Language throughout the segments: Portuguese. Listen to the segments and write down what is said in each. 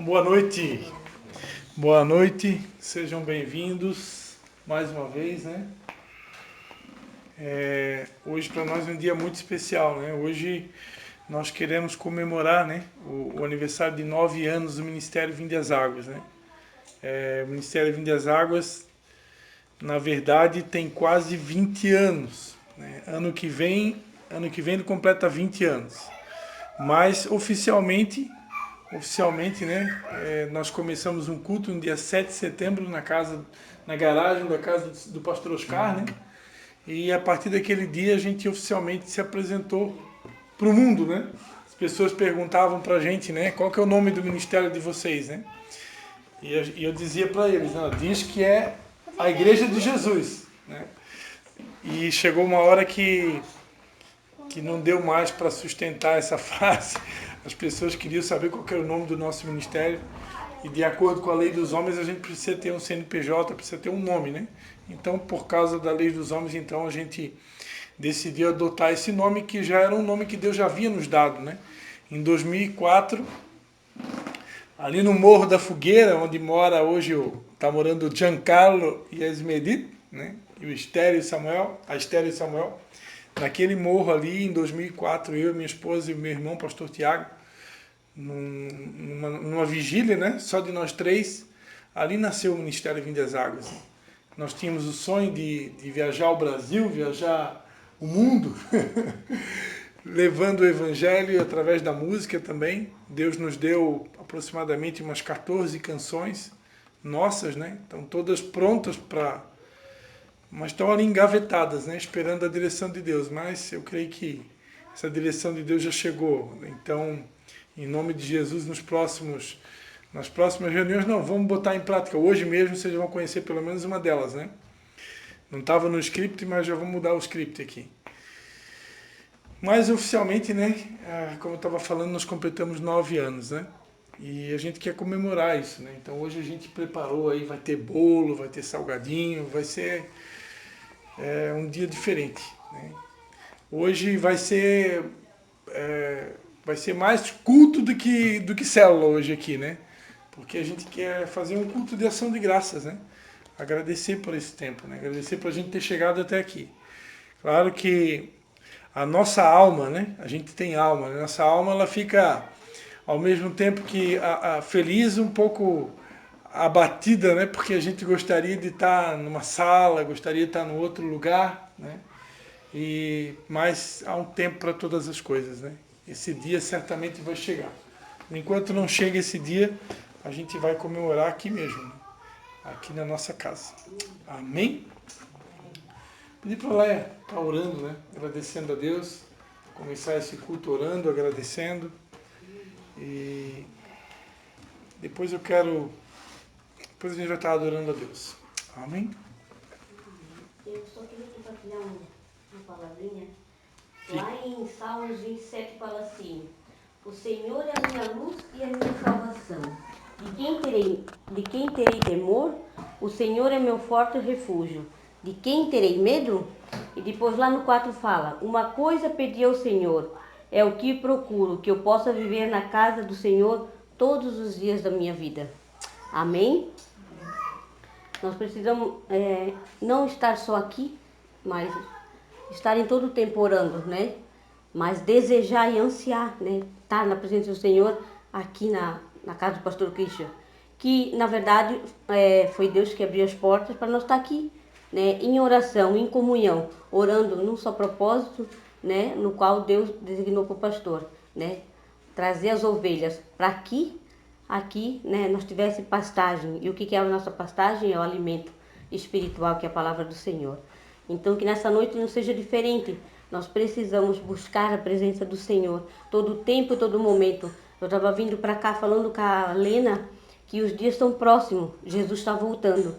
Boa noite, sejam bem-vindos mais uma vez, né? Hoje para nós é um dia muito especial, né? Hoje nós queremos comemorar, né, o aniversário de 9 anos do Ministério Vinde as Águas, né? O Ministério Vinde as Águas, na verdade, tem quase 20 anos, né? Ano que vem ele completa 20 anos, mas oficialmente, né, nós começamos um culto no dia 7 de setembro na garagem da casa do pastor Oscar, né? E a partir daquele dia a gente oficialmente se apresentou para o mundo, né? As pessoas perguntavam para a gente, né, qual que é o nome do ministério de vocês, né? E eu dizia para eles, não, diz que é a Igreja de Jesus, né? E chegou uma hora que não deu mais para sustentar essa frase. As pessoas queriam saber qual que era o nome do nosso ministério. E de acordo com a lei dos homens, a gente precisa ter um CNPJ, precisa ter um nome, né? Então, por causa da lei dos homens, então a gente decidiu adotar esse nome, que já era um nome que Deus já havia nos dado, né? Em 2004, ali no Morro da Fogueira, onde mora hoje tá morando o Giancarlo e a Esmedit, né? E a Estéreo e Samuel. Naquele morro ali, em 2004, eu, minha esposa e meu irmão, pastor Tiago, numa vigília, né? Só de nós três, ali nasceu o Ministério Vinde as Águas. Nós tínhamos o sonho de viajar ao Brasil, viajar o mundo, levando o Evangelho através da música também. Deus nos deu aproximadamente umas 14 canções nossas, né? Estão todas prontas para... mas estão ali engavetadas, né? Esperando a direção de Deus. Mas eu creio que essa direção de Deus já chegou. Então, em nome de Jesus, nas próximas reuniões, não, vamos botar em prática. Hoje mesmo vocês vão conhecer pelo menos uma delas, né? Não estava no script, mas já vamos mudar o script aqui. Mas oficialmente, né, como eu estava falando, nós completamos 9 anos, né? E a gente quer comemorar isso, né? Então hoje a gente preparou aí, vai ter bolo, vai ter salgadinho, vai ser um dia diferente, né? Hoje vai ser mais culto do que célula hoje aqui, né? Porque a gente quer fazer um culto de ação de graças, né? Agradecer por esse tempo, né? Agradecer por a gente ter chegado até aqui. Claro que a nossa alma, né? A gente tem alma, né? Nossa alma, ela fica ao mesmo tempo que feliz, um pouco abatida, né? Porque a gente gostaria de estar numa sala, gostaria de estar num outro lugar, né? Mas há um tempo para todas as coisas, né? Esse dia certamente vai chegar. Enquanto não chega esse dia, a gente vai comemorar aqui mesmo, né? Aqui na nossa casa. Amém? Pedi para a Leia estar orando, né? Agradecendo a Deus. Começar esse culto orando, agradecendo. E depois depois a gente vai estar adorando a Deus. Amém? Eu só queria compartilhar uma palavrinha. Lá em Salmos 27 fala assim: o Senhor é a minha luz e a minha salvação. De quem terei temor? O Senhor é meu forte refúgio. De quem terei medo? E depois lá no 4 fala: uma coisa pedi ao Senhor, é o que procuro, que eu possa viver na casa do Senhor todos os dias da minha vida. Amém? Nós precisamos não estar só aqui, mas estar em todo o tempo orando, né? Mas desejar e ansiar, né? Estar na presença do Senhor aqui na casa do pastor Christian. Que, na verdade, foi Deus que abriu as portas para nós estar aqui, né? Em oração, em comunhão, orando num só propósito, né? No qual Deus designou para o pastor, né? Trazer as ovelhas para aqui, né, nós tivesse pastagem. E o que é a nossa pastagem? É o alimento espiritual, que é a palavra do Senhor. Então, que nessa noite não seja diferente. Nós precisamos buscar a presença do Senhor todo o tempo e todo momento. Eu estava vindo para cá falando com a Lena que os dias estão próximos. Jesus está voltando,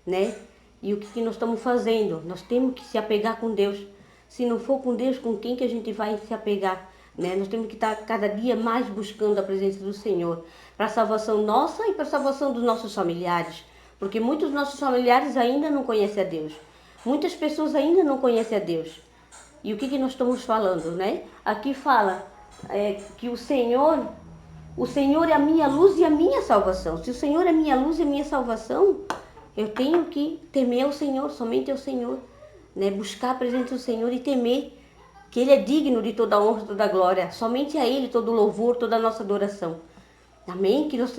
né? E o que nós estamos fazendo? Nós temos que se apegar com Deus. Se não for com Deus, com quem que a gente vai se apegar? Né? Nós temos que estar cada dia mais buscando a presença do Senhor para a salvação nossa e para a salvação dos nossos familiares. Porque muitos dos nossos familiares ainda não conhecem a Deus. Muitas pessoas ainda não conhecem a Deus. E o que nós estamos falando, né? Aqui fala que o Senhor O Senhor é a minha luz e a minha salvação. Se o Senhor é a minha luz e a minha salvação, eu tenho que temer ao Senhor, somente ao Senhor, né? Buscar a presença do Senhor e temer, que Ele é digno de toda a honra e toda a glória. Somente a Ele todo o louvor, toda a nossa adoração. Amém? Que nós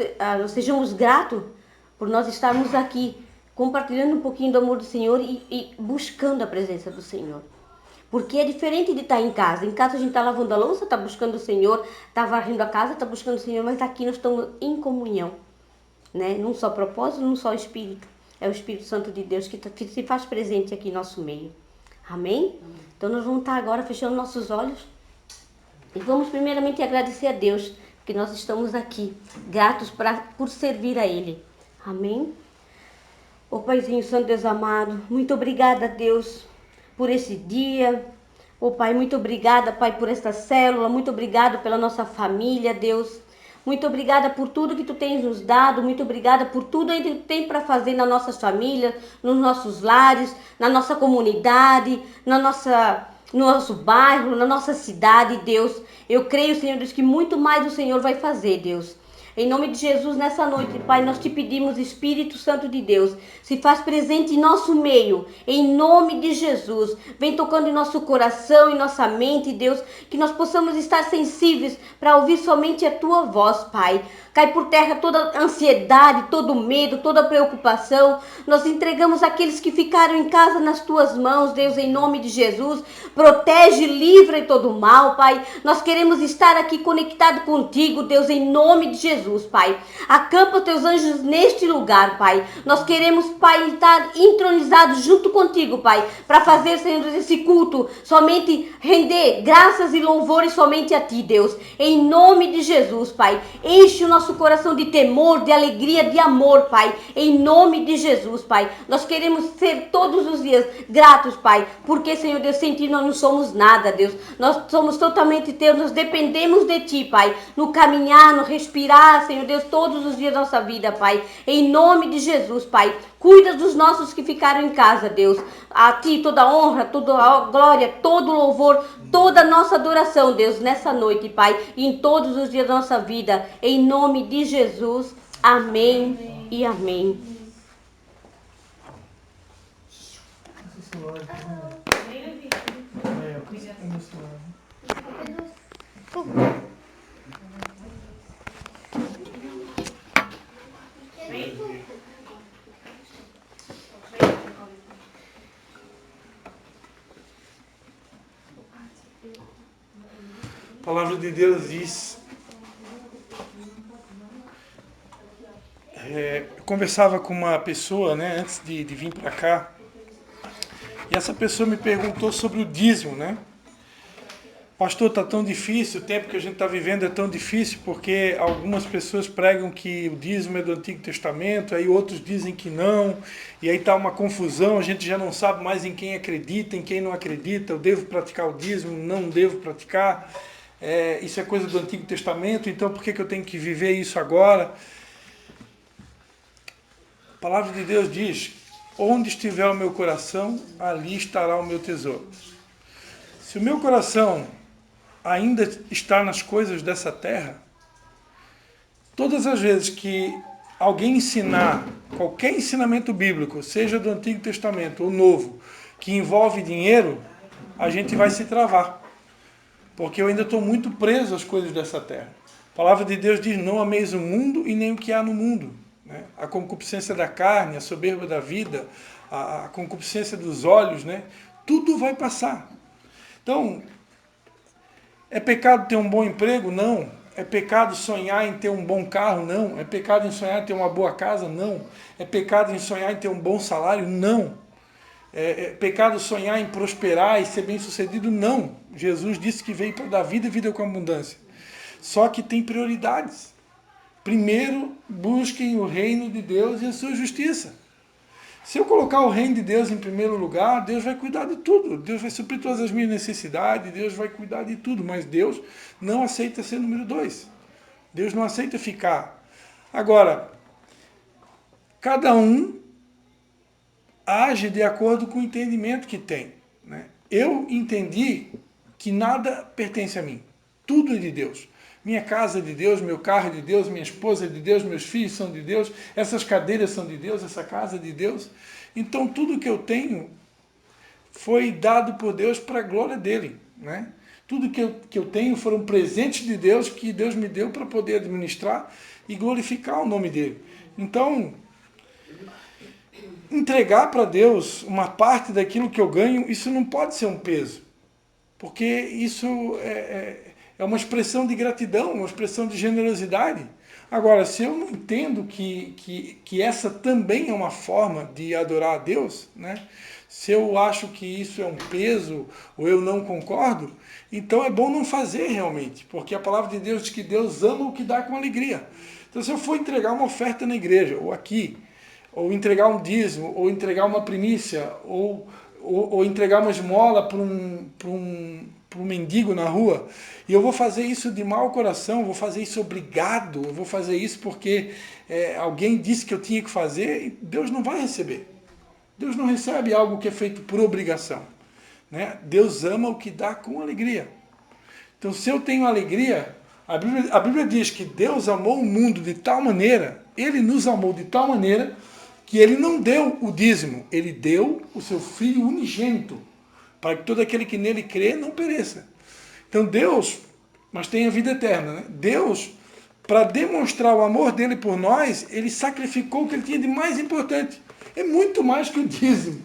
sejamos gratos por nós estarmos aqui, compartilhando um pouquinho do amor do Senhor e buscando a presença do Senhor. Porque é diferente de estar em casa. Em casa a gente está lavando a louça, está buscando o Senhor, está varrendo a casa, está buscando o Senhor, mas aqui nós estamos em comunhão, né? Num só propósito, num só Espírito. É o Espírito Santo de Deus que se faz presente aqui em nosso meio. Amém? Então nós vamos estar agora fechando nossos olhos e vamos primeiramente agradecer a Deus que nós estamos aqui, gratos por servir a Ele. Amém? Ô Paizinho Santo Deus amado, muito obrigada, Deus, por esse dia. Ô Pai, muito obrigada, Pai, por esta célula. Muito obrigado pela nossa família, Deus. Muito obrigada por tudo que Tu tens nos dado. Muito obrigada por tudo que Tu tem para fazer nas nossas famílias, nos nossos lares, na nossa comunidade, no nosso bairro, na nossa cidade, Deus. Eu creio, Senhor Deus, que muito mais o Senhor vai fazer, Deus. Em nome de Jesus, nessa noite, Pai, nós te pedimos, Espírito Santo de Deus, se faz presente em nosso meio, em nome de Jesus. Vem tocando em nosso coração, em nossa mente, Deus, que nós possamos estar sensíveis para ouvir somente a Tua voz, Pai. Cai por terra toda ansiedade, todo medo, toda preocupação. Nós entregamos aqueles que ficaram em casa nas Tuas mãos, Deus, em nome de Jesus. Protege, livra de todo mal, Pai. Nós queremos estar aqui conectado contigo, Deus, em nome de Jesus, Pai. Acampa os Teus anjos neste lugar, Pai. Nós queremos, Pai, estar entronizados junto contigo, Pai, para fazer, Senhor, esse culto, somente render graças e louvores somente a Ti, Deus. Em nome de Jesus, Pai. Enche o nosso coração de temor, de alegria, de amor, Pai. Em nome de Jesus, Pai. Nós queremos ser todos os dias gratos, Pai, porque, Senhor Deus, sem Ti nós não somos nada, Deus. Nós somos totalmente Teus, nós dependemos de Ti, Pai. No caminhar, no respirar, Senhor Deus, todos os dias da nossa vida, Pai. Em nome de Jesus, Pai. Cuida dos nossos que ficaram em casa, Deus. A Ti toda a honra, toda a glória, todo o louvor, toda a nossa adoração, Deus, nessa noite, Pai, e em todos os dias da nossa vida. Em nome de Jesus. Amém e amém. A palavra de Deus diz, eu conversava com uma pessoa, né, antes de vir para cá, e essa pessoa me perguntou sobre o dízimo, né? Pastor, está tão difícil, o tempo que a gente está vivendo é tão difícil, porque algumas pessoas pregam que o dízimo é do Antigo Testamento, aí outros dizem que não, e aí está uma confusão, a gente já não sabe mais em quem acredita, em quem não acredita, eu devo praticar o dízimo, não devo praticar, isso é coisa do Antigo Testamento, então por que eu tenho que viver isso agora? A palavra de Deus diz, onde estiver o meu coração, ali estará o meu tesouro. Se o meu coração ainda está nas coisas dessa terra, todas as vezes que alguém ensinar qualquer ensinamento bíblico, seja do Antigo Testamento ou Novo, que envolve dinheiro, a gente vai se travar. Porque eu ainda estou muito preso às coisas dessa terra. A palavra de Deus diz, não ameis o mundo e nem o que há no mundo. Né? A concupiscência da carne, a soberba da vida, a concupiscência dos olhos, né? Tudo vai passar. Então, é pecado ter um bom emprego? Não. É pecado sonhar em ter um bom carro? Não. É pecado em sonhar em ter uma boa casa? Não. É pecado em sonhar em ter um bom salário? Não. É pecado sonhar em prosperar e ser bem sucedido? Não. Jesus disse que veio para dar vida e vida com abundância. Só que tem prioridades. Primeiro, busquem o reino de Deus e a sua justiça. Se eu colocar o reino de Deus em primeiro lugar, Deus vai cuidar de tudo. Deus vai suprir todas as minhas necessidades, Deus vai cuidar de tudo. Mas Deus não aceita ser número 2. Deus não aceita ficar. Agora, cada um age de acordo com o entendimento que tem. Né? Eu entendi que nada pertence a mim. Tudo é de Deus. Minha casa é de Deus, meu carro é de Deus, minha esposa é de Deus, meus filhos são de Deus, essas cadeiras são de Deus, essa casa é de Deus. Então tudo que eu tenho foi dado por Deus para a glória dele, né? Tudo que eu tenho foram presentes de Deus que Deus me deu para poder administrar e glorificar o nome dele. Então, entregar para Deus uma parte daquilo que eu ganho, isso não pode ser um peso, porque isso é uma expressão de gratidão, uma expressão de generosidade. Agora, se eu não entendo que essa também é uma forma de adorar a Deus, né? Se eu acho que isso é um peso ou eu não concordo, então é bom não fazer realmente, porque a palavra de Deus diz que Deus ama o que dá com alegria. Então, se eu for entregar uma oferta na igreja, ou aqui, ou entregar um dízimo, ou entregar uma primícia, ou entregar uma esmola para um mendigo na rua, e eu vou fazer isso de mau coração, vou fazer isso obrigado, eu vou fazer isso porque alguém disse que eu tinha que fazer, e Deus não vai receber. Deus não recebe algo que é feito por obrigação, né? Deus ama o que dá com alegria. Então, se eu tenho alegria, a Bíblia diz que Deus amou o mundo de tal maneira, Ele nos amou de tal maneira, que Ele não deu o dízimo, Ele deu o seu Filho unigênito, para que todo aquele que nele crê não pereça. Então Deus, mas tem a vida eterna, né? Deus, para demonstrar o amor dele por nós, Ele sacrificou o que Ele tinha de mais importante. É muito mais que o dízimo,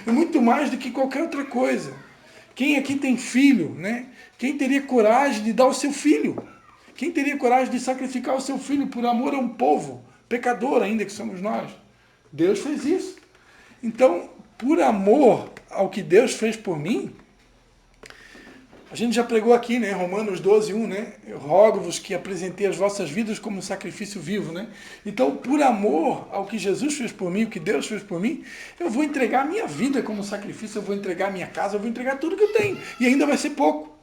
é muito mais do que qualquer outra coisa. Quem aqui tem filho, né? Quem teria coragem de dar o seu filho? Quem teria coragem de sacrificar o seu filho por amor a um povo, pecador ainda que somos nós? Deus fez isso. Então, por amor ao que Deus fez por mim, a gente já pregou aqui, né? Romanos 12, 1, né? Eu rogo-vos que apresentei as vossas vidas como um sacrifício vivo, né? Então, por amor ao que Jesus fez por mim, o que Deus fez por mim, eu vou entregar a minha vida como sacrifício, eu vou entregar a minha casa, eu vou entregar tudo que eu tenho. E ainda vai ser pouco.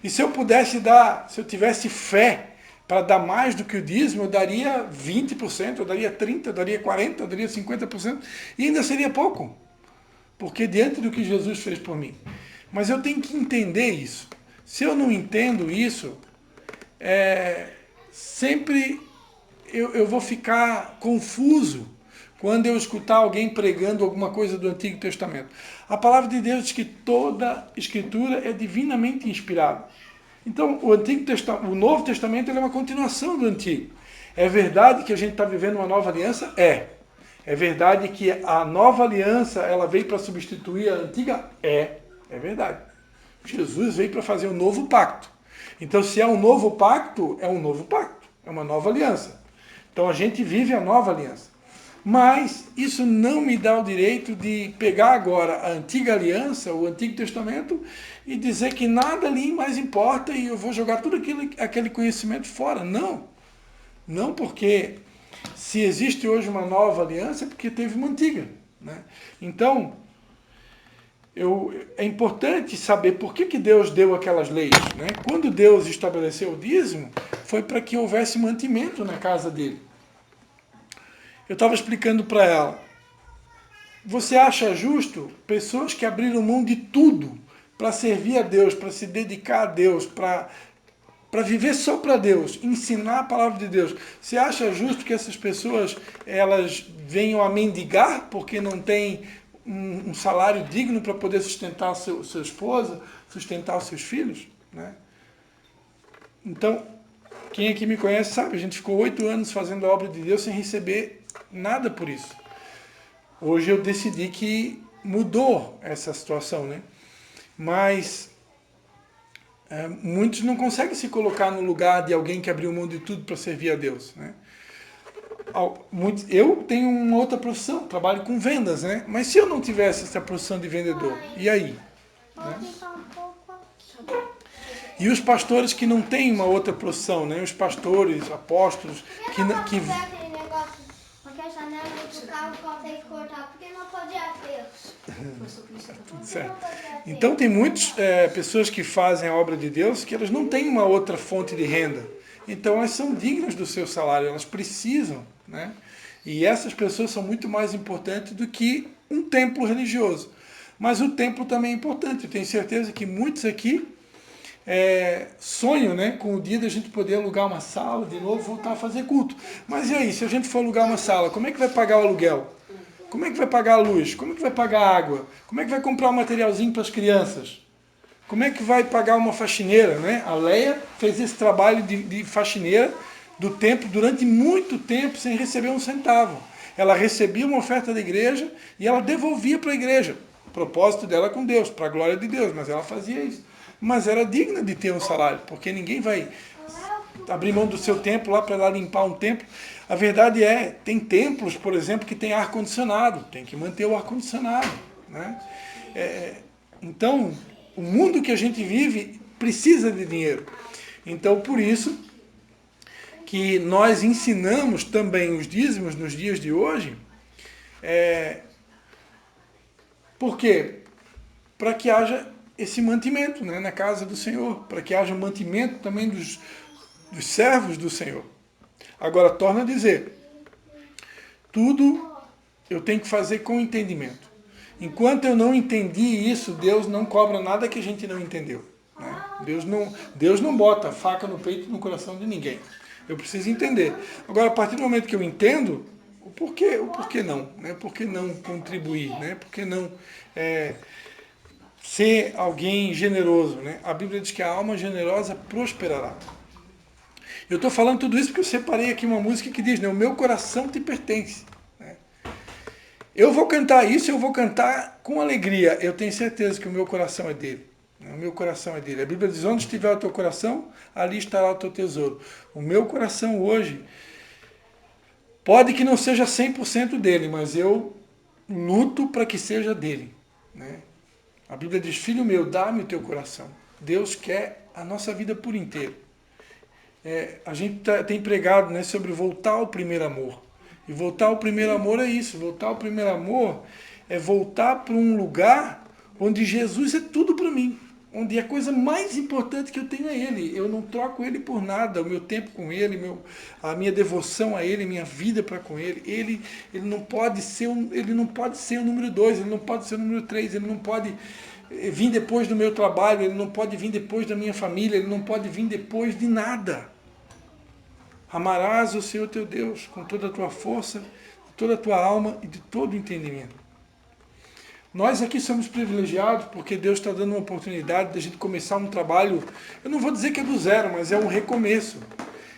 E se eu pudesse dar, se eu tivesse fé para dar mais do que o dízimo, eu daria 20%, eu daria 30%, eu daria 40%, eu daria 50%, e ainda seria pouco. Porque diante do que Jesus fez por mim. Mas eu tenho que entender isso. Se eu não entendo isso, sempre eu vou ficar confuso quando eu escutar alguém pregando alguma coisa do Antigo Testamento. A palavra de Deus diz que toda Escritura é divinamente inspirada. Então, o Novo Testamento é uma continuação do Antigo. É verdade que a gente está vivendo uma nova aliança? É verdade que a nova aliança ela veio para substituir a antiga? É verdade. Jesus veio para fazer um novo pacto. Então, se é um novo pacto, é um novo pacto. É uma nova aliança. Então, a gente vive a nova aliança. Mas isso não me dá o direito de pegar agora a antiga aliança, o Antigo Testamento, e dizer que nada ali mais importa e eu vou jogar tudo aquele conhecimento fora. Não. Não, porque se existe hoje uma nova aliança é porque teve uma antiga, né? Então, é importante saber por que Deus deu aquelas leis, né? Quando Deus estabeleceu o dízimo, foi para que houvesse mantimento na casa dele. Eu estava explicando para ela, você acha justo pessoas que abriram mão de tudo para servir a Deus, para se dedicar a Deus, para viver só para Deus, ensinar a palavra de Deus? Você acha justo que essas pessoas elas venham a mendigar porque não têm um salário digno para poder sustentar sua esposa, sustentar os seus filhos, né? Então, quem aqui me conhece sabe, a gente ficou 8 anos fazendo a obra de Deus sem receber nada por isso. Hoje eu decidi que mudou essa situação, né? Mas muitos não conseguem se colocar no lugar de alguém que abriu mão de tudo para servir a Deus, né? Eu tenho uma outra profissão, trabalho com vendas, né? Mas se eu não tivesse essa profissão de vendedor, e aí? Né? E os pastores que não têm uma outra profissão, né? Os pastores, apóstolos, que porque a janela do carro consegue cortar, porque não podia ter. Certo. Então tem muitas pessoas que fazem a obra de Deus que elas não têm uma outra fonte de renda. Então elas são dignas do seu salário, elas precisam, né? E essas pessoas são muito mais importantes do que um templo religioso. Mas o templo também é importante. Eu tenho certeza que muitos aqui sonho, né, com o dia da gente poder alugar uma sala, de novo voltar a fazer culto. Mas e aí, se a gente for alugar uma sala, como é que vai pagar o aluguel? Como é que vai pagar a luz? Como é que vai pagar a água? Como é que vai comprar um materialzinho para as crianças? Como é que vai pagar uma faxineira, né? A Leia fez esse trabalho de faxineira do templo durante muito tempo sem receber um centavo. Ela recebia uma oferta da igreja e ela devolvia para a igreja. O propósito dela com Deus, para a glória de Deus, mas ela fazia isso. Mas era digna de ter um salário, porque ninguém vai abrir mão do seu templo lá para lá limpar um templo. A verdade tem templos, por exemplo, que tem ar-condicionado, tem que manter o ar-condicionado, né? Então, o mundo que a gente vive precisa de dinheiro. Então, por isso que nós ensinamos também os dízimos nos dias de hoje. Por quê? Para que haja esse mantimento, né, na casa do Senhor, para que haja um mantimento também dos servos do Senhor. Agora, torna a dizer, tudo eu tenho que fazer com entendimento. Enquanto eu não entendi isso, Deus não cobra nada que a gente não entendeu, né? Deus não bota faca no peito e no coração de ninguém. Eu preciso entender. Agora, a partir do momento que eu entendo, o porquê não, né? Por que não contribuir, né? Por que não ser alguém generoso, né? A Bíblia diz que a alma generosa prosperará. Eu estou falando tudo isso porque eu separei aqui uma música que diz, né? O meu coração te pertence. Né? Eu vou cantar isso, eu vou cantar com alegria. Eu tenho certeza que o meu coração é dele. Né? O meu coração é dele. A Bíblia diz, onde estiver o teu coração, ali estará o teu tesouro. O meu coração hoje, pode que não seja 100% dele, mas eu luto para que seja dele. Né? A Bíblia diz, filho meu, dá-me o teu coração. Deus quer a nossa vida por inteiro. A gente tem pregado, né, sobre voltar ao primeiro amor. E voltar ao primeiro amor é isso. Voltar ao primeiro amor é voltar para um lugar onde Jesus é tudo para mim. Onde a coisa mais importante que eu tenho é Ele. Eu não troco Ele por nada. O meu tempo com Ele, a minha devoção a Ele, minha vida para com Ele. Ele não pode ser o número 2, Ele não pode ser o número 3, Ele não pode vir depois do meu trabalho, Ele não pode vir depois da minha família, Ele não pode vir depois de nada. Amarás o Senhor teu Deus com toda a tua força, toda a tua alma e de todo o entendimento. Nós aqui somos privilegiados porque Deus está dando uma oportunidade de a gente começar um trabalho, eu não vou dizer que é do zero, mas é um recomeço.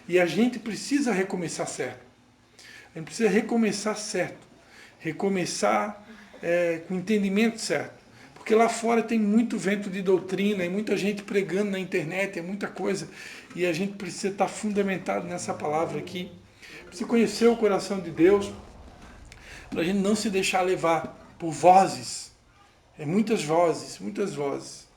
E a gente precisa recomeçar certo. A gente precisa recomeçar certo. Recomeçar com o entendimento certo. Porque lá fora tem muito vento de doutrina, e muita gente pregando na internet, é muita coisa. E a gente precisa estar fundamentado nessa palavra aqui. Precisa conhecer o coração de Deus, para a gente não se deixar levar por vozes. Muitas vozes, muitas vozes.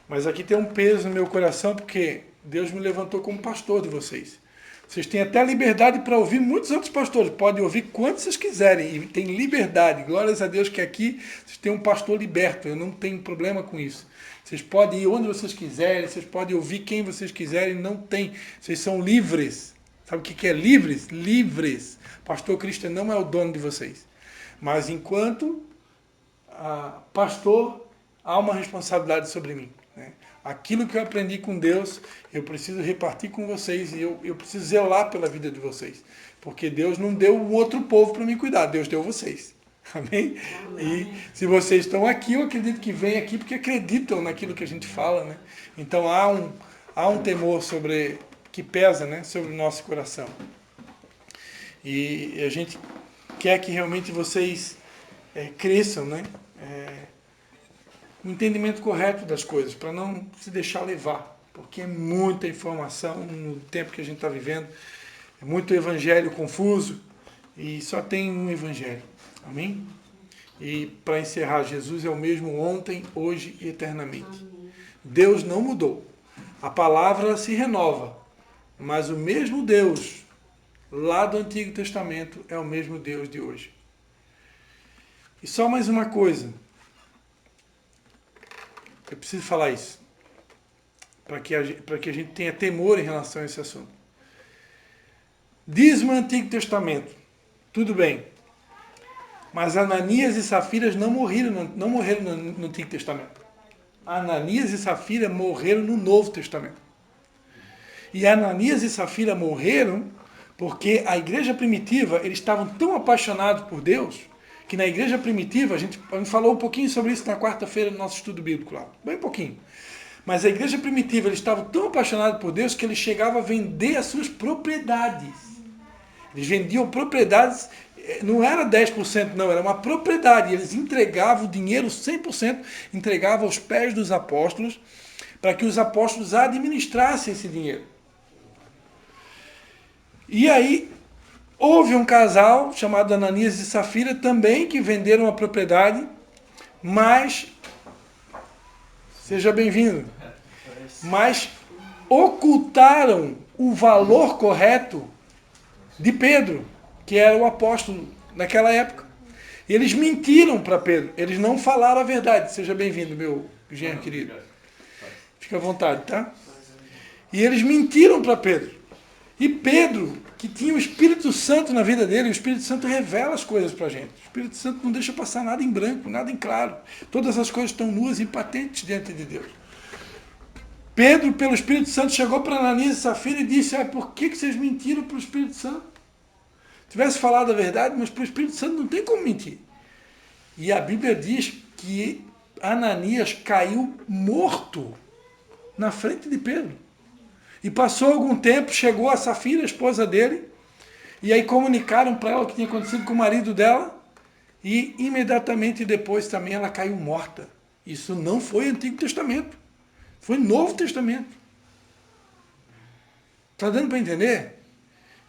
Mas aqui tem um peso no meu coração, porque Deus me levantou como pastor de vocês. Vocês têm até liberdade para ouvir muitos outros pastores. Podem ouvir quantos vocês quiserem. E tem liberdade. Glórias a Deus que aqui vocês têm um pastor liberto. Eu não tenho problema com isso. Vocês podem ir onde vocês quiserem. Vocês podem ouvir quem vocês quiserem. Não tem. Vocês são livres. Sabe o que é livres? Livres. Pastor Cristian não é o dono de vocês. Mas enquanto pastor, há uma responsabilidade sobre mim. Né? Aquilo que eu aprendi com Deus, eu preciso repartir com vocês e eu preciso zelar pela vida de vocês. Porque Deus não deu um outro povo para me cuidar, Deus deu vocês. Amém? E se vocês estão aqui, eu acredito que vêm aqui porque acreditam naquilo que a gente fala. Né? Então há um temor que pesa, né, sobre o nosso coração. E a gente quer que realmente vocês cresçam, né? O entendimento correto das coisas, para não se deixar levar, porque é muita informação no tempo que a gente está vivendo, é muito evangelho confuso, e só tem um evangelho, amém? E para encerrar, Jesus é o mesmo ontem, hoje e eternamente. Amém. Deus não mudou, a palavra se renova, mas o mesmo Deus lá do Antigo Testamento é o mesmo Deus de hoje. E só mais uma coisa, eu preciso falar isso, para que a gente tenha temor em relação a esse assunto. Diz o Antigo Testamento, tudo bem, mas Ananias e Safiras não morreram no Antigo Testamento. Ananias e Safira morreram no Novo Testamento. E Ananias e Safira morreram porque a igreja primitiva, eles estavam tão apaixonados por Deus, que na igreja primitiva, a gente falou um pouquinho sobre isso na quarta-feira no nosso estudo bíblico lá, bem pouquinho. Mas a igreja primitiva, eles estavam tão apaixonados por Deus que eles chegavam a vender as suas propriedades. Eles vendiam propriedades, não era 10% não, era uma propriedade. Eles entregavam o dinheiro 100%, entregavam aos pés dos apóstolos, para que os apóstolos administrassem esse dinheiro. E aí, houve um casal chamado Ananias e Safira também que venderam a propriedade, mas, seja bem-vindo, mas ocultaram o valor correto de Pedro, que era o apóstolo naquela época. E eles mentiram para Pedro, eles não falaram a verdade. Seja bem-vindo, meu genro querido. Fica à vontade, tá? E eles mentiram para Pedro. E Pedro, que tinha o Espírito Santo na vida dele, o Espírito Santo revela as coisas para a gente. O Espírito Santo não deixa passar nada em branco, nada em claro. Todas as coisas estão nuas e patentes diante de Deus. Pedro, pelo Espírito Santo, chegou para Ananias e Safira e disse: por que vocês mentiram para o Espírito Santo? Tivesse falado a verdade, mas para o Espírito Santo não tem como mentir. E a Bíblia diz que Ananias caiu morto na frente de Pedro. E passou algum tempo, chegou a Safira, a esposa dele, e aí comunicaram para ela o que tinha acontecido com o marido dela, e imediatamente depois também ela caiu morta. Isso não foi Antigo Testamento, foi Novo Testamento. Está dando para entender?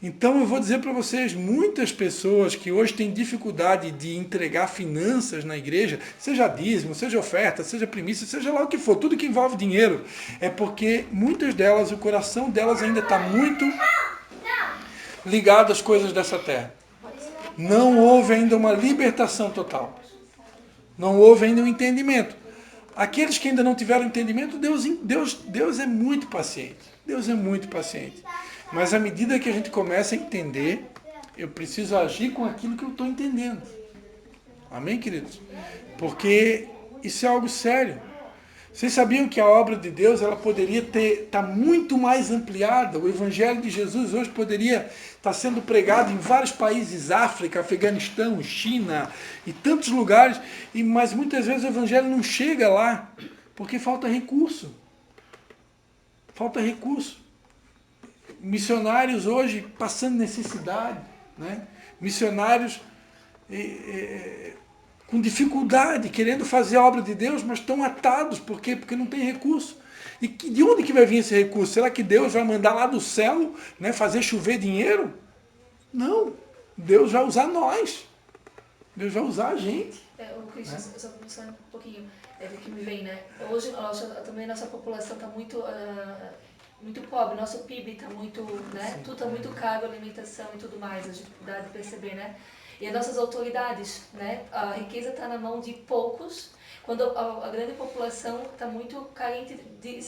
Então eu vou dizer para vocês, muitas pessoas que hoje têm dificuldade de entregar finanças na igreja, seja dízimo, seja oferta, seja primícia, seja lá o que for, tudo que envolve dinheiro, é porque muitas delas, o coração delas ainda está muito ligado às coisas dessa terra. Não houve ainda uma libertação total. Não houve ainda um entendimento. Aqueles que ainda não tiveram entendimento, Deus é muito paciente. Deus é muito paciente. Mas à medida que a gente começa a entender, eu preciso agir com aquilo que eu estou entendendo. Amém, queridos? Porque isso é algo sério. Vocês sabiam que a obra de Deus ela poderia estar muito mais ampliada? O Evangelho de Jesus hoje poderia estar sendo pregado em vários países, África, Afeganistão, China e tantos lugares, mas muitas vezes o Evangelho não chega lá porque falta recurso. Falta recurso. Missionários hoje passando necessidade, né? Missionários com dificuldade, querendo fazer a obra de Deus, mas estão atados. Por quê? Porque não tem recurso. E de onde que vai vir esse recurso? Será que Deus vai mandar lá do céu, né, fazer chover dinheiro? Não. Deus vai usar nós. Deus vai usar a gente. O Cristian, só começando um pouquinho do que me vem, né? Hoje também nossa população está muito pobre, nosso PIB está muito, né? Tudo está muito caro, alimentação e tudo mais, a gente dá de perceber, né? E as nossas autoridades, né? A riqueza está na mão de poucos, quando a grande população está muito carente de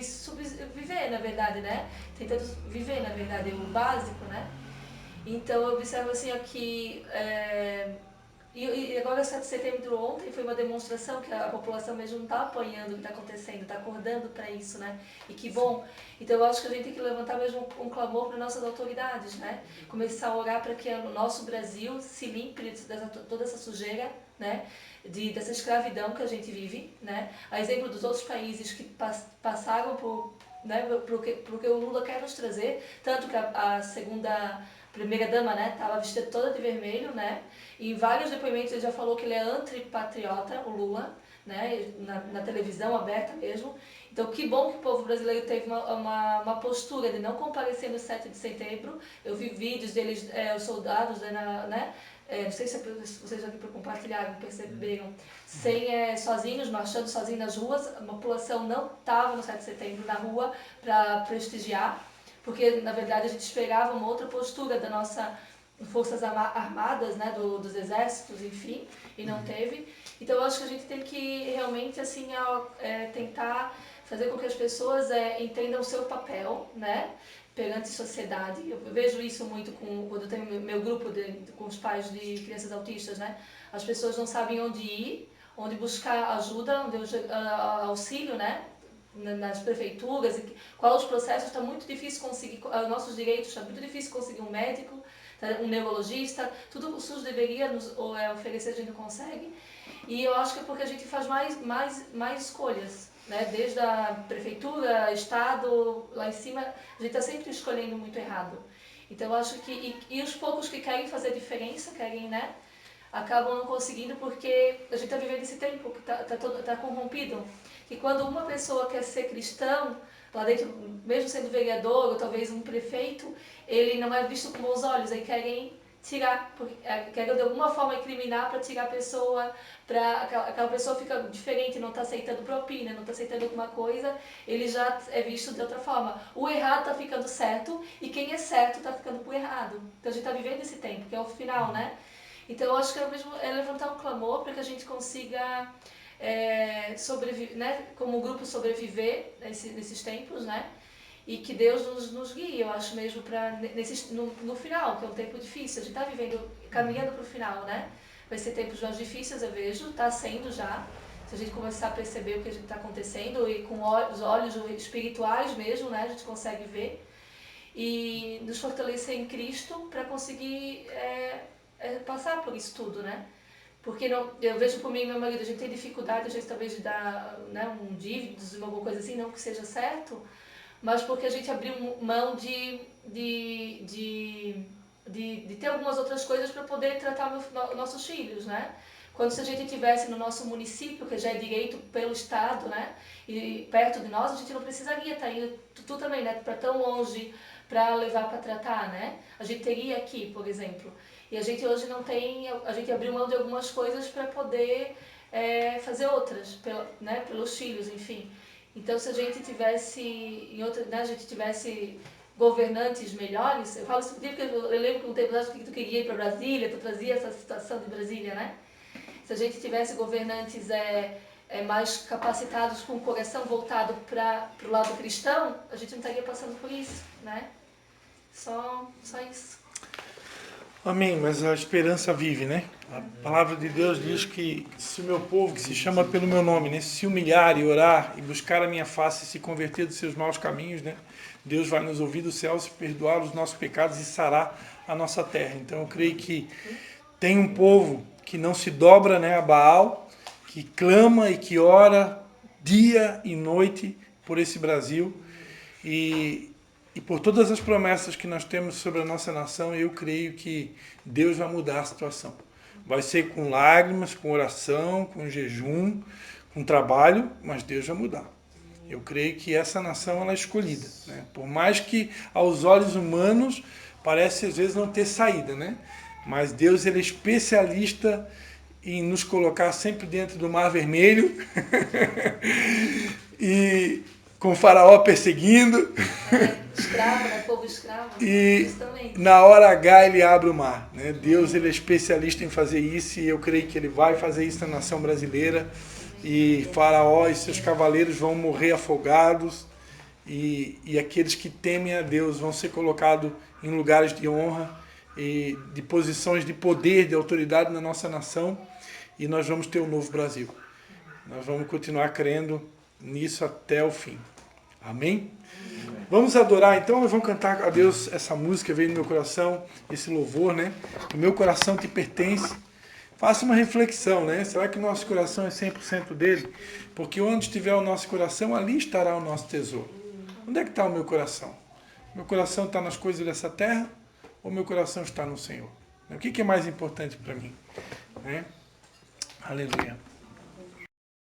sobreviver, na verdade, né? Tentando viver, na verdade, o básico, né? Então eu observo assim aqui. E agora, 7 de setembro ontem, foi uma demonstração que a população mesmo não está apanhando o que está acontecendo, está acordando para isso, né? E que bom. Então, eu acho que a gente tem que levantar mesmo um clamor para nossas autoridades, né? Começar a orar para que o nosso Brasil se limpe de toda essa sujeira, né? Dessa escravidão que a gente vive, né? A exemplo dos outros países que passaram por, né, porque o Lula quer nos trazer, tanto que a primeira-dama, né, estava vestida toda de vermelho, né? E em vários depoimentos ele já falou que ele é antipatriota, o Lula, né? Na televisão aberta mesmo. Então, que bom que o povo brasileiro teve uma postura de não comparecer no 7 de setembro. Eu vi vídeos deles, os soldados, né? Não sei se vocês já compartilharam, perceberam, sozinhos, marchando sozinhos nas ruas. A população não estava no 7 de setembro na rua para prestigiar, porque, na verdade, a gente esperava uma outra postura da nossa forças armadas, né, dos exércitos, enfim, e não teve. Então, eu acho que a gente tem que realmente, assim, tentar fazer com que as pessoas entendam o seu papel, né, perante a sociedade. Eu vejo isso muito quando eu tenho meu grupo com os pais de crianças autistas, né? As pessoas não sabem onde ir, onde buscar ajuda, onde auxílio, né? Nas prefeituras, quais os processos, está muito difícil conseguir nossos direitos, está muito difícil conseguir um médico, um neurologista, tudo o SUS deveria nos oferecer, a gente não consegue. E eu acho que é porque a gente faz mais escolhas, né? Desde a prefeitura, estado, lá em cima, a gente está sempre escolhendo muito errado. Então eu acho que, e os poucos que querem fazer diferença, querem, né? Acabam não conseguindo porque a gente está vivendo esse tempo que tá corrompido. Que quando uma pessoa quer ser cristão, lá dentro, mesmo sendo vereador ou talvez um prefeito, ele não é visto com bons olhos, aí querem tirar, querem de alguma forma incriminar para tirar a pessoa, para aquela pessoa fica diferente, não está aceitando propina, não está aceitando alguma coisa, ele já é visto de outra forma. O errado está ficando certo e quem é certo está ficando por errado. Então a gente está vivendo esse tempo, que é o final, né? Então eu acho que é levantar um clamor para que a gente consiga sobreviver, né? Como grupo sobreviver nesses tempos, né? E que Deus nos guie, eu acho mesmo, no final, que é um tempo difícil. A gente está vivendo, caminhando para o final, né? Vai ser tempos mais difíceis, eu vejo, está sendo já. Se a gente começar a perceber o que está acontecendo e com os olhos espirituais mesmo, né? A gente consegue ver. E nos fortalecer em Cristo para conseguir passar por isso tudo, né? Porque eu vejo por mim e meu marido, a gente tem dificuldade, às vezes, talvez de dar, né, um dívidas, alguma coisa assim, não que seja certo, mas porque a gente abriu mão de ter algumas outras coisas para poder tratar nossos filhos, né? Quando se a gente estivesse no nosso município, que já é direito pelo Estado, né? E perto de nós, a gente não precisaria estar indo, tu também, né? Para tão longe para levar para tratar, né? A gente teria aqui, por exemplo. E a gente hoje não tem, a gente abriu mão de algumas coisas para poder fazer outras, né? Pelos filhos, enfim. Então, se a gente tivesse, né, a gente tivesse governantes melhores, eu falo isso porque eu lembro que um tempo atrás que tu queria ir para Brasília, tu trazia essa situação de Brasília, né? Se a gente tivesse governantes mais capacitados, com o coração voltado para o lado cristão, a gente não estaria passando por isso, né? Só isso. Amém, mas a esperança vive, né? A palavra de Deus diz que se o meu povo, que se chama pelo meu nome, né, se humilhar e orar e buscar a minha face e se converter dos seus maus caminhos, né, Deus vai nos ouvir dos céus, perdoar os nossos pecados e sarar a nossa terra. Então eu creio que tem um povo que não se dobra, né, a Baal, que clama e que ora dia e noite por esse Brasil e por todas as promessas que nós temos sobre a nossa nação, eu creio que Deus vai mudar a situação. Vai ser com lágrimas, com oração, com jejum, com trabalho, mas Deus vai mudar. Eu creio que essa nação ela é escolhida, né? Por mais que aos olhos humanos parece às vezes não ter saída, né? Mas Deus ele é especialista em nos colocar sempre dentro do Mar Vermelho e com o faraó perseguindo. Escravo, né? Povo escravo. E na hora H ele abre o mar, né? Deus ele é especialista em fazer isso e eu creio que ele vai fazer isso na nação brasileira. E Faraó e seus cavaleiros vão morrer afogados e aqueles que temem a Deus vão ser colocados em lugares de honra e de posições de poder, de autoridade na nossa nação e nós vamos ter um novo Brasil. Nós vamos continuar crendo nisso até o fim. Amém? Vamos adorar então, nós vamos cantar a Deus essa música, veio no meu coração, esse louvor, né? O meu coração te pertence. Faça uma reflexão, né? Será que o nosso coração é 100% dele? Porque onde estiver o nosso coração, ali estará o nosso tesouro. Onde é que está o meu coração? Meu coração está nas coisas dessa terra ou meu coração está no Senhor? O que é mais importante para mim? Né? Aleluia.